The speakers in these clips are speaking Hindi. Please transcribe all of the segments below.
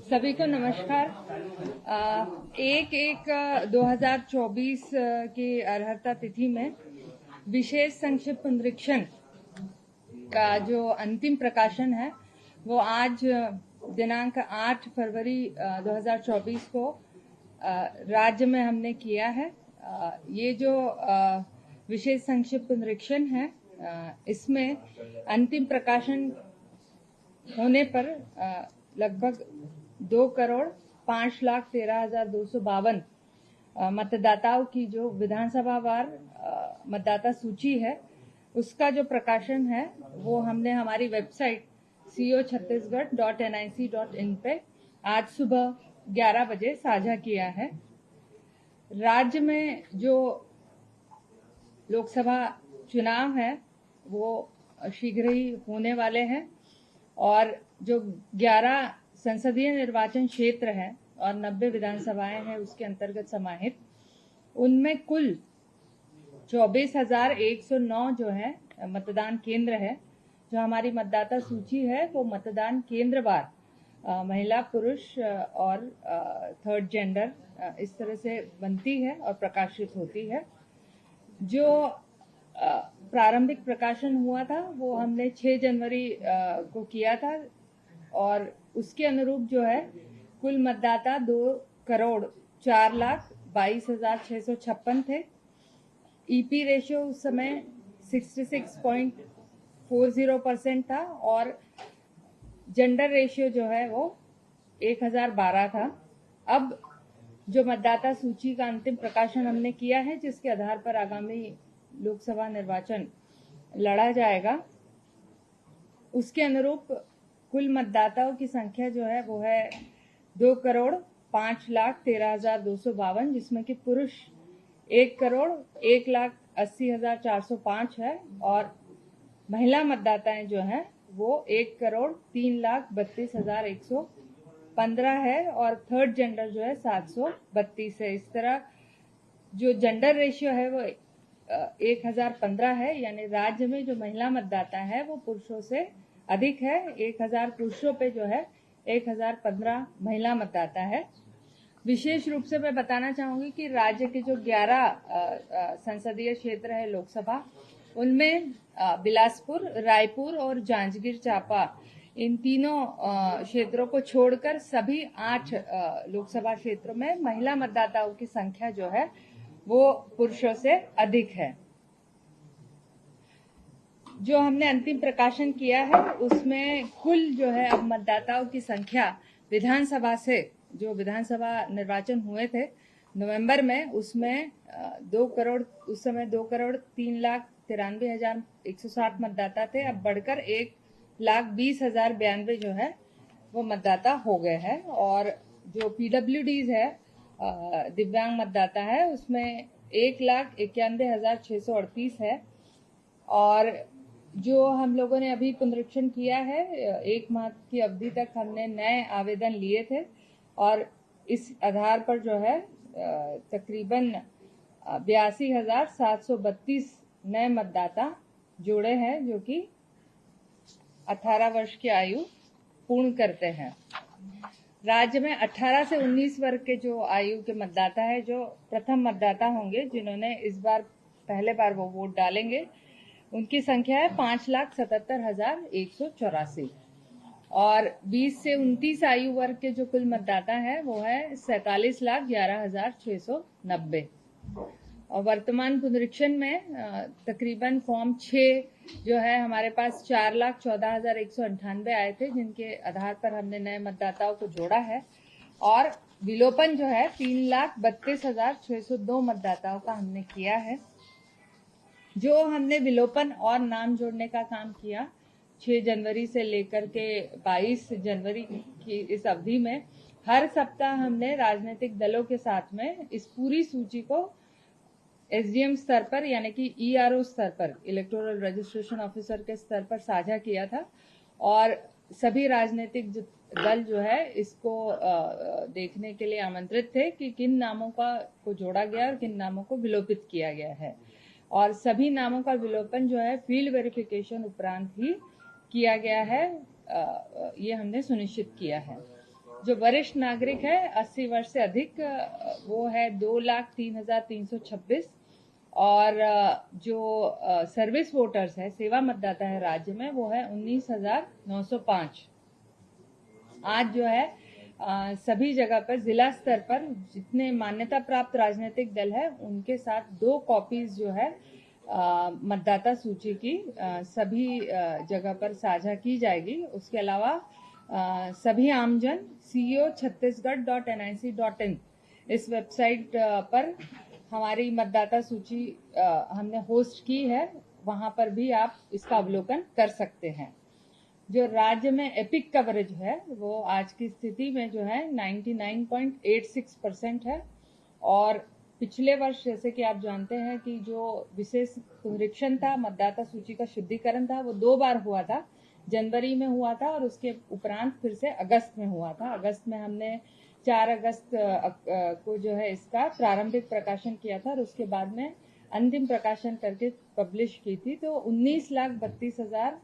सभी को नमस्कार। 1/1/2024 की अर्हता तिथि में विशेष संक्षिप्त निरीक्षण का जो अंतिम प्रकाशन है वो आज दिनांक 8 फरवरी 2024 को राज्य में हमने किया है। ये जो विशेष संक्षिप्त निरीक्षण है इसमें अंतिम प्रकाशन होने पर लगभग 2,05,13,252 मतदाताओं की जो विधानसभा वार मतदाता सूची है उसका जो प्रकाशन है वो हमने हमारी वेबसाइट co.chhattisgarh.nic.in पे आज सुबह 11 बजे साझा किया है। राज्य में जो लोकसभा चुनाव है वो शीघ्र ही होने वाले हैं और जो 11 संसदीय निर्वाचन क्षेत्र है और 90 विधानसभाएं हैं उसके अंतर्गत समाहित, उनमें कुल 24,109 जो है मतदान केंद्र है। जो हमारी मतदाता सूची है वो मतदान केंद्रवार महिला पुरुष और थर्ड जेंडर इस तरह से बनती है और प्रकाशित होती है। जो प्रारंभिक प्रकाशन हुआ था वो हमने 6 जनवरी को किया था और उसके अनुरूप जो है कुल मतदाता 2,04,22,656 थे। ईपी रेशियो उस समय 66.40% था और जेंडर रेशियो जो है वो 1012 था। अब जो मतदाता सूची का अंतिम प्रकाशन हमने किया है जिसके आधार पर आगामी लोकसभा निर्वाचन लड़ा जाएगा, उसके अनुरूप कुल मतदाताओं की संख्या जो है वो है 2,05,13,252, जिसमें कि पुरुष 1,01,80,405 है और महिला मतदाताएं जो हैं वो 1,03,32,115 है और थर्ड जेंडर जो है 732 है। इस तरह जो जेंडर रेशियो है वो 1,015 है, यानी राज्य में जो महिला मतदाता है वो पुरुषों से अधिक है। 1,000 पुरुषों पे जो है 1,015 महिला मतदाता है। विशेष रूप से मैं बताना चाहूंगी कि राज्य के जो 11 संसदीय क्षेत्र है लोकसभा, उनमें बिलासपुर, रायपुर और जांजगीर चांपा, इन तीनों क्षेत्रों को छोड़कर सभी 8 लोकसभा क्षेत्रों में महिला मतदाताओं की संख्या जो है वो पुरुषों से अधिक है। जो हमने अंतिम प्रकाशन किया है उसमें कुल जो है अब मतदाताओं की संख्या विधानसभा से, जो विधानसभा निर्वाचन हुए थे नवंबर में, उसमें 2,03,93,160 मतदाता थे। अब बढ़कर 1,20,092 जो है वो मतदाता हो गए हैं और जो PWDs है दिव्यांग मतदाता है उसमें 1,91,638 है। और जो हम लोगों ने अभी पुनरीक्षण किया है, 1 माह की अवधि तक हमने नए आवेदन लिए थे और इस आधार पर जो है तकरीबन 82,732 नए मतदाता जुड़े हैं जो कि 18 वर्ष की आयु पूर्ण करते हैं। राज्य में 18 से 19 वर्ग के जो आयु के मतदाता है, जो प्रथम मतदाता होंगे जिन्होंने इस बार पहले बार वो वोट डालेंगे, उनकी संख्या है 5,77,184 और 20 से 29 आयु वर्ग के जो कुल मतदाता है वो है 47,11,690। और वर्तमान पुनरीक्षण में तकरीबन फॉर्म 6 जो है हमारे पास 4,14,198 आए थे, जिनके आधार पर हमने नए मतदाताओं को जोड़ा है और विलोपन जो है 3,32,602 मतदाताओं का हमने किया है। जो हमने विलोपन और नाम जोड़ने का काम किया 6 जनवरी से लेकर के 22 जनवरी की इस अवधि में, हर सप्ताह हमने राजनीतिक दलों के साथ में इस पूरी सूची को SDM स्तर पर यानी कि ERO स्तर पर, इलेक्टोरल रजिस्ट्रेशन ऑफिसर के स्तर पर साझा किया था और सभी राजनीतिक दल जो है इसको देखने के लिए आमंत्रित थे कि किन नामों को जोड़ा गया और किन नामों को विलोपित किया गया है। और सभी नामों का विलोपन जो है फील्ड वेरिफिकेशन उपरांत ही किया गया है, ये हमने सुनिश्चित किया है। जो वरिष्ठ नागरिक है 80 वर्ष से अधिक वो है 2,03,326 और जो सर्विस वोटर्स है, सेवा मतदाता है राज्य में, वो है 19,905। आज जो है सभी जगह पर जिला स्तर पर जितने मान्यता प्राप्त राजनीतिक दल है उनके साथ 2 कॉपीज जो है मतदाता सूची की सभी जगह पर साझा की जाएगी। उसके अलावा सभी आमजन ceo.chhattisgarh.nic.in इस वेबसाइट पर हमारी मतदाता सूची हमने होस्ट की है, वहां पर भी आप इसका अवलोकन कर सकते हैं। जो राज्य में एपिक कवरेज है वो आज की स्थिति में जो है 99.86% है और पिछले वर्ष जैसे कि आप जानते हैं कि जो विशेष पुनरीक्षण था, मतदाता सूची का शुद्धिकरण था, वो 2 बार हुआ था। जनवरी में हुआ था और उसके उपरांत फिर से अगस्त में हुआ था। अगस्त में हमने 4 अगस्त को जो है इसका प्रारंभिक प्रकाशन किया था और उसके बाद में अंतिम प्रकाशन करके पब्लिश की थी। तो 19,32,000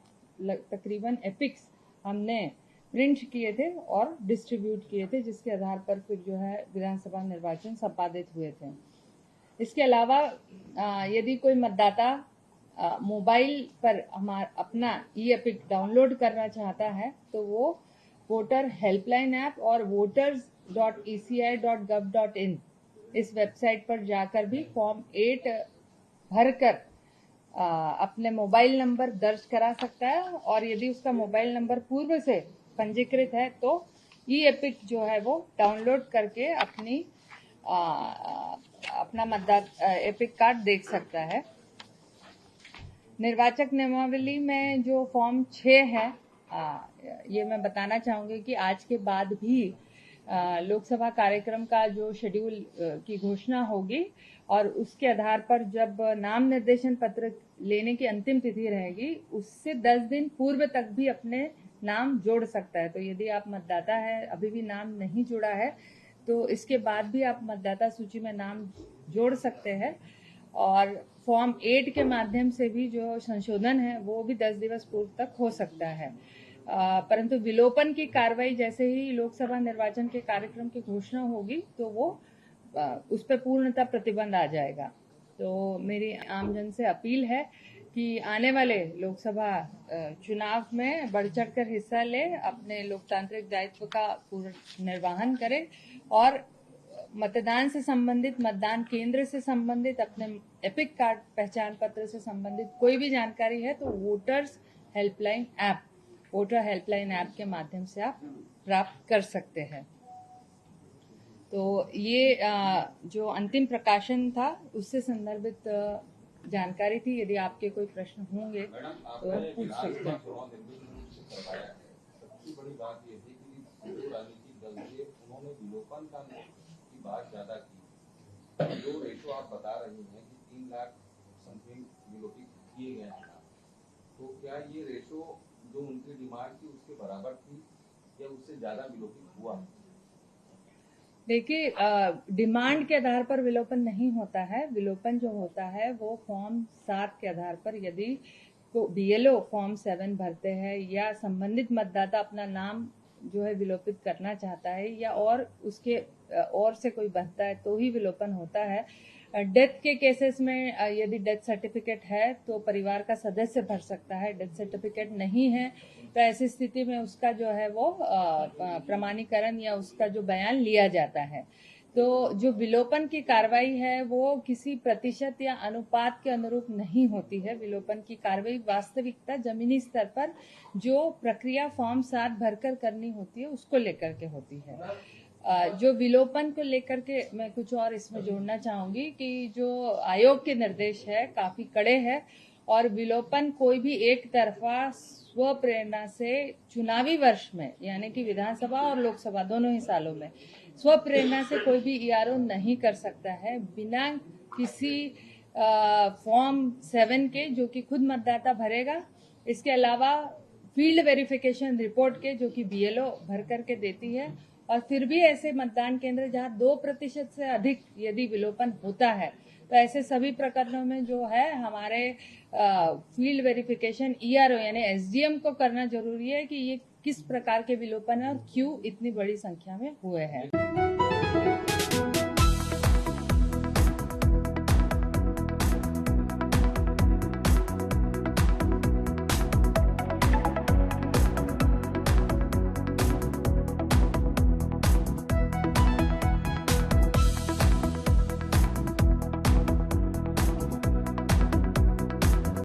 तकरीबन एपिक्स हमने प्रिंट किए थे और डिस्ट्रीब्यूट किए थे, जिसके आधार पर फिर जो है विधानसभा निर्वाचन संपादित हुए थे। इसके अलावा यदि कोई मतदाता मोबाइल पर अपना ई-एपिक डाउनलोड करना चाहता है तो वो वोटर हेल्पलाइन ऐप और voters.eci.gov.in इस वेबसाइट पर जाकर भी फॉर्म 8 भरकर अपने मोबाइल नंबर दर्ज करा सकता है और यदि उसका मोबाइल नंबर पूर्व से पंजीकृत है तो ई-एपिक जो है वो डाउनलोड करके अपना मतदाता एपिक कार्ड देख सकता है। निर्वाचक नियमावली में जो फॉर्म 6 है, ये मैं बताना चाहूंगी कि आज के बाद भी लोकसभा कार्यक्रम का जो शेड्यूल की घोषणा होगी और उसके आधार पर जब नाम निर्देशन पत्र लेने की अंतिम तिथि रहेगी, उससे 10 दिन पूर्व तक भी अपने नाम जोड़ सकता है। तो यदि आप मतदाता है, अभी भी नाम नहीं जुड़ा है, तो इसके बाद भी आप मतदाता सूची में नाम जोड़ सकते हैं और फॉर्म 8 के माध्यम से भी जो संशोधन है वो भी 10 दिवस पूर्व तक हो सकता है। परंतु विलोपन की कार्रवाई जैसे ही लोकसभा निर्वाचन के कार्यक्रम की घोषणा होगी तो वो उस पर पूर्णतः प्रतिबंध आ जाएगा। तो मेरी आमजन से अपील है कि आने वाले लोकसभा चुनाव में बढ़ चढ़कर हिस्सा ले, अपने लोकतांत्रिक दायित्व का पूर्ण निर्वहन करें और मतदान से संबंधित, मतदान केंद्र से संबंधित, अपने एपिक कार्ड पहचान पत्र से संबंधित कोई भी जानकारी है तो वोटर हेल्पलाइन ऐप के माध्यम से आप प्राप्त कर सकते हैं। तो ये जो अंतिम प्रकाशन था उससे संदर्भित जानकारी थी। यदि आपके कोई प्रश्न होंगे तो पूछ सकते हैं। सबसे बड़ी बात ये थी कि राजनीतिक दल से उन्होंने विलोपन का की बात ज्यादा की। जो रेशो आप बता रही हैं कि 3 लाख समथिंग विलोपित किए गए हैं, तो क्या ये रेशो जो उनकी डिमांड थी उसके बराबर थी या उससे ज्यादा विलोपित हुआ? देखिए, डिमांड के आधार पर विलोपन नहीं होता है। विलोपन जो होता है वो फॉर्म 7 के आधार पर, यदि तो बीएलओ फॉर्म 7 भरते हैं या संबंधित मतदाता अपना नाम जो है विलोपित करना चाहता है या और उसके और से कोई भरता है तो ही विलोपन होता है। डेथ के केसेस में यदि डेथ सर्टिफिकेट है तो परिवार का सदस्य भर सकता है। डेथ सर्टिफिकेट नहीं है तो ऐसी स्थिति में उसका जो है वो प्रमाणीकरण या उसका जो बयान लिया जाता है। तो जो विलोपन की कार्रवाई है वो किसी प्रतिशत या अनुपात के अनुरूप नहीं होती है। विलोपन की कार्रवाई वास्तविकता जमीनी स्तर पर जो प्रक्रिया फॉर्म 7 भरकर करनी होती है उसको लेकर के होती है। जो विलोपन को लेकर के मैं कुछ और इसमें जोड़ना चाहूंगी कि जो आयोग के निर्देश है काफी कड़े हैं और विलोपन कोई भी एक तरफा स्व प्रेरणा से चुनावी वर्ष में, यानी कि विधानसभा और लोकसभा दोनों ही सालों में स्व प्रेरणा से कोई भी ईआरओ नहीं कर सकता है बिना किसी फॉर्म 7 के जो कि खुद मतदाता भरेगा। इसके अलावा फील्ड वेरिफिकेशन रिपोर्ट के जो कि बीएलओ भर करके देती है और फिर भी ऐसे मतदान केंद्र जहां 2% से अधिक यदि विलोपन होता है तो ऐसे सभी प्रकरणों में जो है हमारे फील्ड वेरिफिकेशन ईआरओ यानी एसडीएम को करना जरूरी है कि ये किस प्रकार के विलोपन है और क्यों इतनी बड़ी संख्या में हुए हैं।